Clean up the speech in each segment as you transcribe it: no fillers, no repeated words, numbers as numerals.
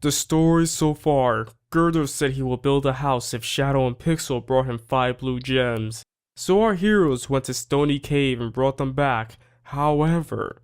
The story so far, Gurdurr said he will build a house if Shadow and Pixel brought him 5 blue gems. So our heroes went to Stony Cave and brought them back. However,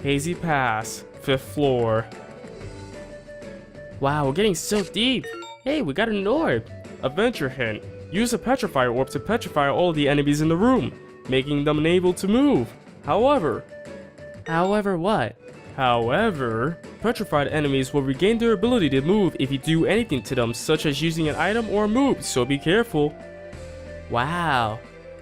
Hazy Pass, 5th floor. Wow, we're getting so deep. Hey, we got an orb. Adventure hint. Use a petrify orb to petrify all the enemies in the room, making them unable to move. However what? However, petrified enemies will regain their ability to move if you do anything to them, such as using an item or a move, so be careful. Wow,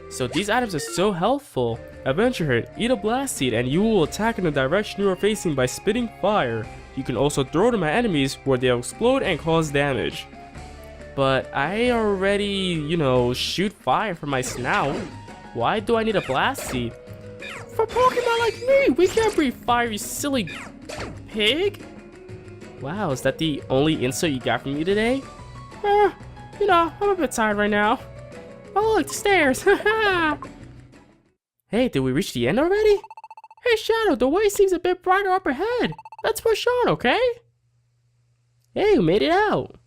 so these items are so helpful. Adventure hit, eat a blast seed and you will attack in the direction you are facing by spitting fire. You can also throw them at enemies where they'll explode and cause damage. But I already, shoot fire from my snout. Why do I need a blast seed? For Pokemon like me, we can't breathe fire, you silly pig. Wow, is that the only insult you got from me today? I'm a bit tired right now. Oh look, the stairs, haha! Hey, did we reach the end already? Hey Shadow, the way seems a bit brighter up ahead. Let's push on, okay? Hey, we made it out.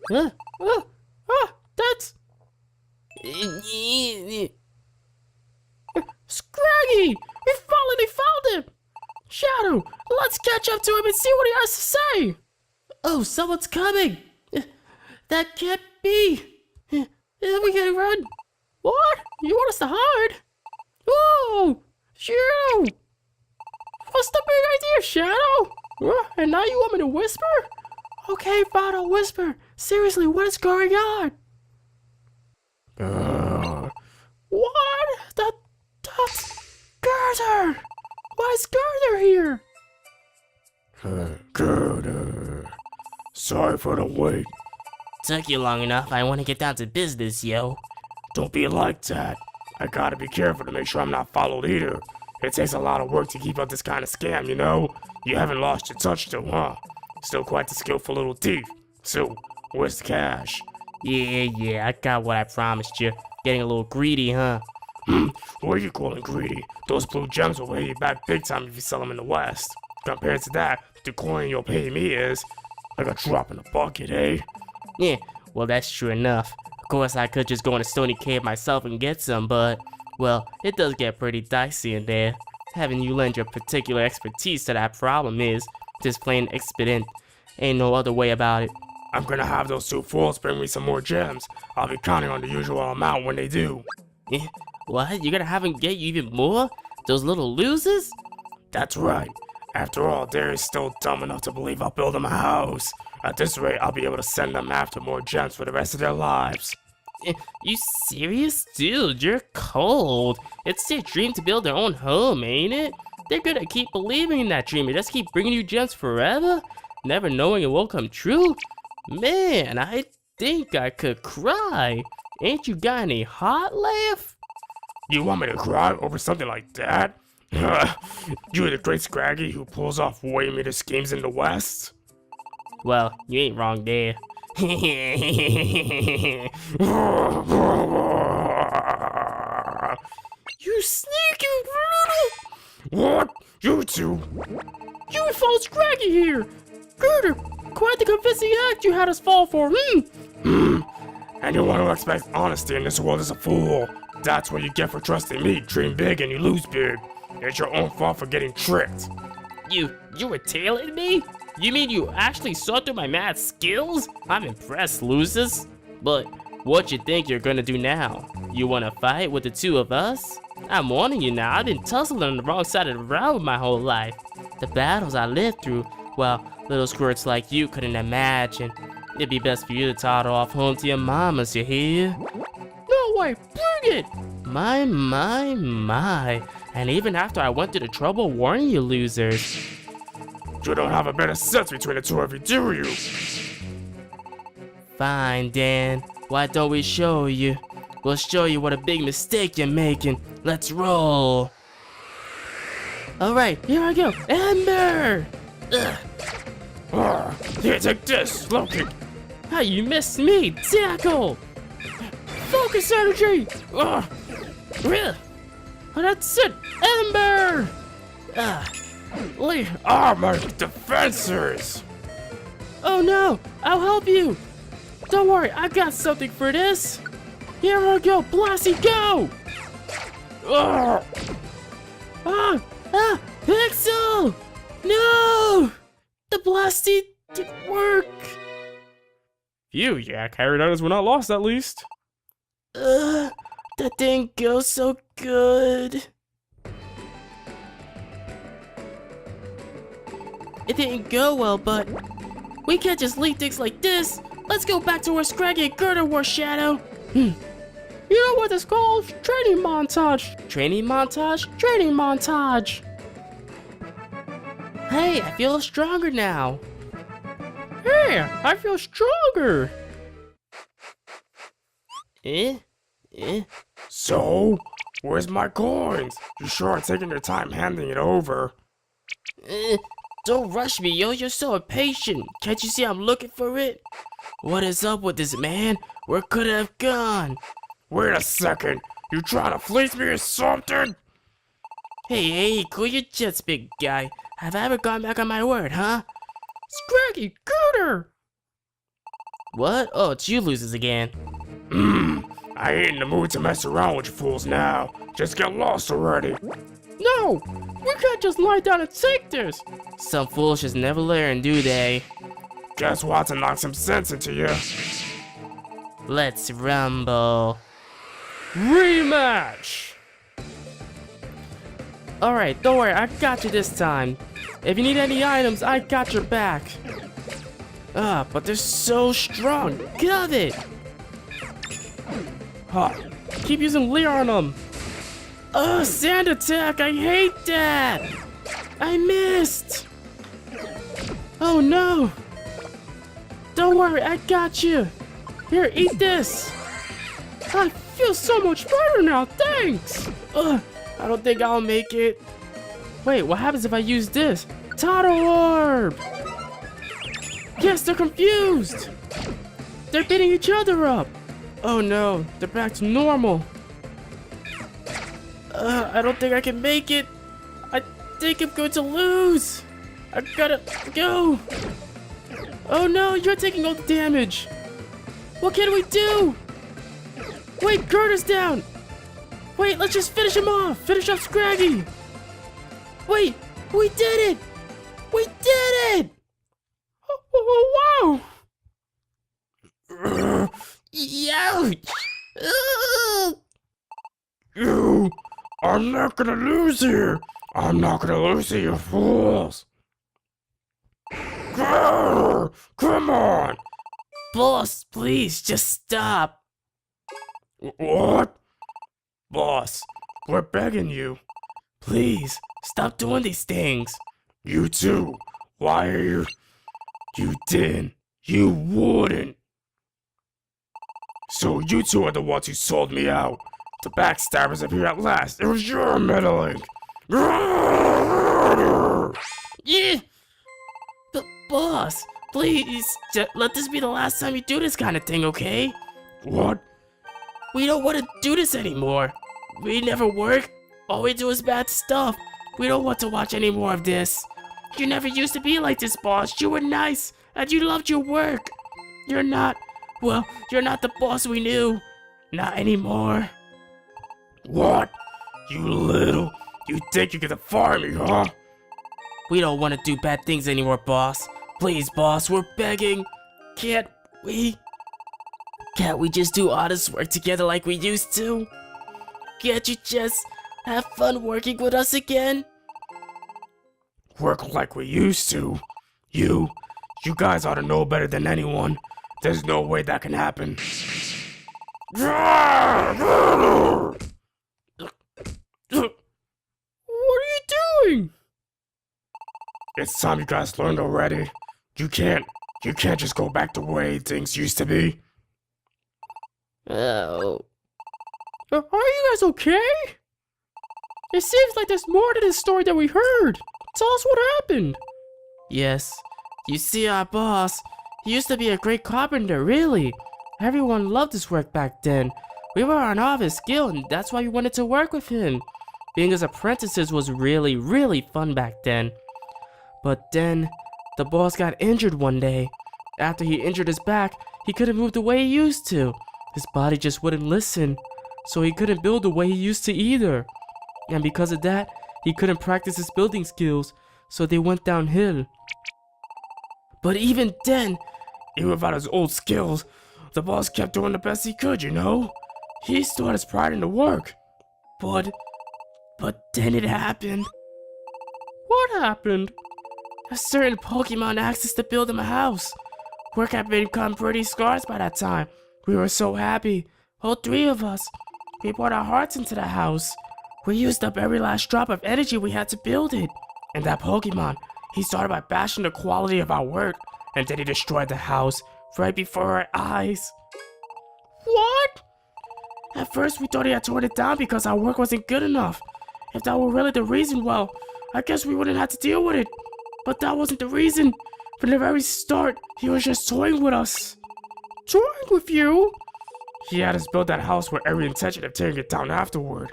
That's... Scraggy! We finally found him! Shadow, let's catch up to him and see what he has to say! Oh, someone's coming! That can't be! We gotta run! What? You want us to hide? Oh! Shadow! What's the big idea, Shadow? And now you want me to whisper? Okay, fine, I'll whisper. Seriously, what is going on? What? That's Gurdurr! Why is Gurdurr here? Gurdurr. Sorry for the wait. Took you long enough, I want to get down to business, yo. Don't be like that. I gotta be careful to make sure I'm not followed either. It takes a lot of work to keep up this kind of scam, you know? You haven't lost your touch though, huh? Still quite the skillful little thief. So, where's the cash? Yeah, I got what I promised you. Getting a little greedy, huh? What are you calling greedy? Those blue gems will pay you back big time if you sell them in the West. Compared to that, the coin you'll pay me is like a drop in the bucket, eh? Yeah, well that's true enough. Of course I could just go in a stony cave myself and get some, but, well, it does get pretty dicey in there. Having you lend your particular expertise to that problem is just plain expedient. Ain't no other way about it. I'm gonna have those 2 fools bring me some more gems. I'll be counting on the usual amount when they do. Eh, what? You're gonna have them get you even more? Those little losers? That's right. After all, they're still dumb enough to believe I'll build them a house. At this rate, I'll be able to send them after more gems for the rest of their lives. You serious? Dude, you're cold. It's their dream to build their own home, ain't it? They're gonna keep believing in that dream and just keep bringing you gems forever, never knowing it won't come true. Man, I think I could cry. Ain't you got any hot laugh? You want me to cry over something like that? You're the great Scraggy who pulls off way meter schemes in the West? Well, you ain't wrong there. You sneaky little... What? You two? You followed Scraggy here! Gurdurr, quite the convincing act you had us fall for, Anyone who expects honesty in this world is a fool. That's what you get for trusting me. Dream big and you lose big. It's your own fault for getting tricked. You were tailing me? You mean you actually saw through my mad skills? I'm impressed, losers. But what you think you're gonna do now? You wanna fight with the 2 of us? I'm warning you now, I've been tussling on the wrong side of the road my whole life. The battles I lived through, well, little squirts like you couldn't imagine. It'd be best for you to toddle off home to your mamas, you hear? No way, bring it! My. And even after I went through the trouble warning you losers. You don't have a better sense between the 2 of you, do you? Fine, Dan. Why don't we show you? We'll show you what a big mistake you're making. Let's roll. Alright, here I go. Ember! Here, take this, slow kick. How you missed me, tackle! Focus energy! Oh, that's it, Ember! Leave. Ah, my defenses! Oh no, I'll help you. Don't worry, I got something for this. Here we go, Blasty, go! Ah! Pixel! No! The Blasty didn't work. Phew, yeah, Kyriditis were not lost at least. That didn't go so good. It didn't go well, but we can't just leave things like this. Let's go back to where Scraggy and Gurdurr were, Shadow. You know what it's called? Training montage. Training montage? Training montage. Hey, I feel stronger now. Hey, I feel stronger. So, where's my coins? You sure are taking your time handing it over. Don't rush me, yo. You're so impatient. Can't you see I'm looking for it? What is up with this, man? Where could it have gone? Wait a second, you trying to fleece me or something? Hey, cool your jets, big guy. Have I ever gone back on my word, huh? Scraggy, Gurdurr. What? Oh, it's you losers again. I ain't in the mood to mess around with you fools now. Just get lost already. No, we can't just lie down and take this. Some fools just never learn, do they? Guess we'll have to knock some sense into you. Let's rumble. Rematch. Alright, don't worry, I got you this time. If you need any items, I got your back. But they're so strong. Get out of it. Huh. Keep using Leer on them. Sand attack. I hate that. I missed. Oh no. Don't worry, I got you. Here, eat this. I feel so much better now, thanks. I don't think I'll make it. Wait, what happens if I use this? Toto Orb! Yes, they're confused! They're beating each other up! Oh no, they're back to normal. I don't think I can make it. I think I'm going to lose. I gotta go. Oh no, you're taking all the damage. What can we do? Wait, Gurdurr's down. Wait, let's just finish him off. Finish off Scraggy. Wait, we did it. We did it. Oh, wow. Ouch. You! I'm not gonna lose here! I'm not gonna lose here, you fools! Grrr, come on! Boss, please, just stop. What? Boss, we're begging you. Please, stop doing these things. You too. Why are you... You didn't. You wouldn't. So you two are the ones who sold me out. The backstabbers are here at last. It was your meddling. Yeah. But boss, please, let this be the last time you do this kind of thing, okay? What? We don't want to do this anymore. We never work. All we do is bad stuff. We don't want to watch any more of this. You never used to be like this, boss. You were nice, and you loved your work. You're not the boss we knew. Not anymore. What? You think you get to fire me, huh? We don't want to do bad things anymore, boss. Please, boss, we're begging. Can't we just do honest work together like we used to? Can't you just have fun working with us again? Work like we used to? You guys ought to know better than anyone. There's no way that can happen. What are you doing? It's time you guys learned already. You can't just go back the way things used to be. Oh. Are you guys okay? It seems like there's more to this story than we heard. Tell us what happened. Yes. You see, our boss, he used to be a great carpenter, really. Everyone loved his work back then. We were on all of his skill, and that's why we wanted to work with him. Being his apprentices was really, really fun back then. But then, the boss got injured one day. After he injured his back, he couldn't move the way he used to. His body just wouldn't listen, so he couldn't build the way he used to either. And because of that, he couldn't practice his building skills, so they went downhill. But even then, Even without his old skills, the boss kept doing the best he could, you know? He still had his pride in the work. but then it happened. What happened? A certain Pokemon asked us to build him a house. Work had become pretty scarce by that time. We were so happy, all three of us. We poured our hearts into the house. We used up every last drop of energy we had to build it. And that Pokemon, he started by bashing the quality of our work, and then he destroyed the house right before our eyes. What? At first we thought he had torn it down because our work wasn't good enough. If that were really the reason, well, I guess we wouldn't have to deal with it. But that wasn't the reason. From the very start, he was just toying with us. Toying with you? He had us build that house with every intention of tearing it down afterward,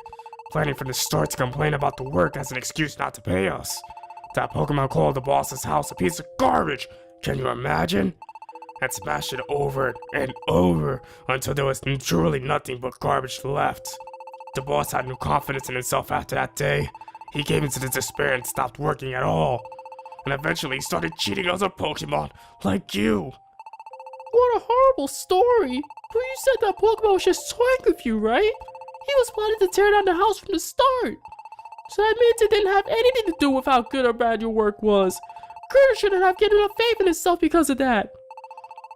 planning from the start to complain about the work as an excuse not to pay us. That Pokemon called the boss's house a piece of garbage, can you imagine? And smashed it over and over until there was truly nothing but garbage left. The boss had no confidence in himself after that day. He gave into the despair and stopped working at all. And eventually he started cheating other Pokemon, like you. What a horrible story. But you said that Pokemon was just toying with you, right? He was planning to tear down the house from the start. So that means it didn't have anything to do with how good or bad your work was. Gurdurr shouldn't have given enough faith in himself because of that.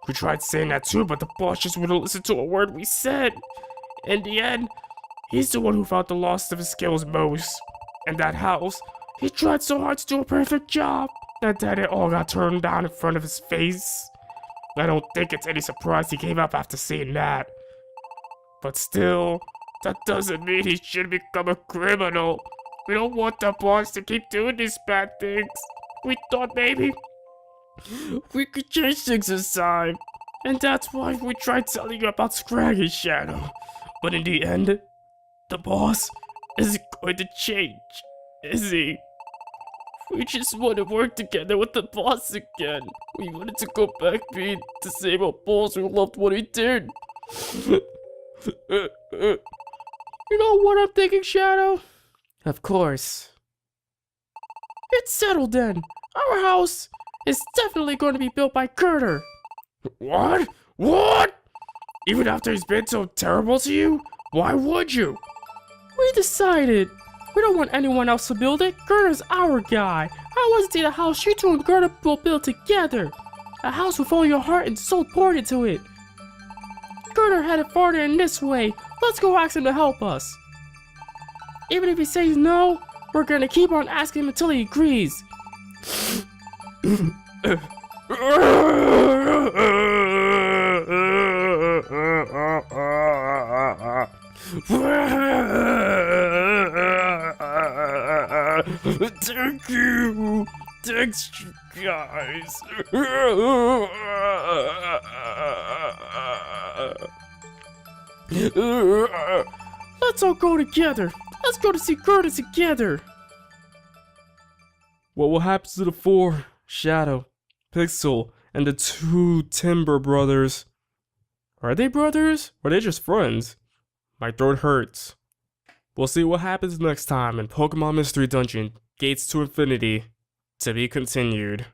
We tried saying that too, but the boss just wouldn't listen to a word we said. In the end, he's the one who felt the loss of his skills most. And that house, he tried so hard to do a perfect job, and then it all got turned down in front of his face. I don't think it's any surprise he gave up after seeing that. But still, that doesn't mean he should become a criminal. We don't want the boss to keep doing these bad things. We thought maybe we could change things this time. And that's why we tried telling you about Scraggy, Shadow. But in the end, the boss isn't going to change, is he? We just want to work together with the boss again. We wanted to go back being the same old boss who loved what he did. You know what I'm thinking, Shadow? Of course. It's settled then. Our house is definitely going to be built by Gurdurr. What? What? Even after he's been so terrible to you? Why would you? We decided. We don't want anyone else to build it. Gurdurr's our guy. I want to see the house you two and Gurdurr will build together. A house with all your heart and soul poured into it. Gurdurr had it farther in this way. Let's go ask him to help us. Even if he says no, we're gonna keep on asking him until he agrees. Thank you. Thanks, guys. Let's all go together. Let's go to see Gurdurr together. What will happen to the 4, Shadow, Pixel, and the 2 Timber brothers? Are they brothers? Or are they just friends? My throat hurts. We'll see what happens next time in Pokemon Mystery Dungeon, Gates to Infinity, to be continued.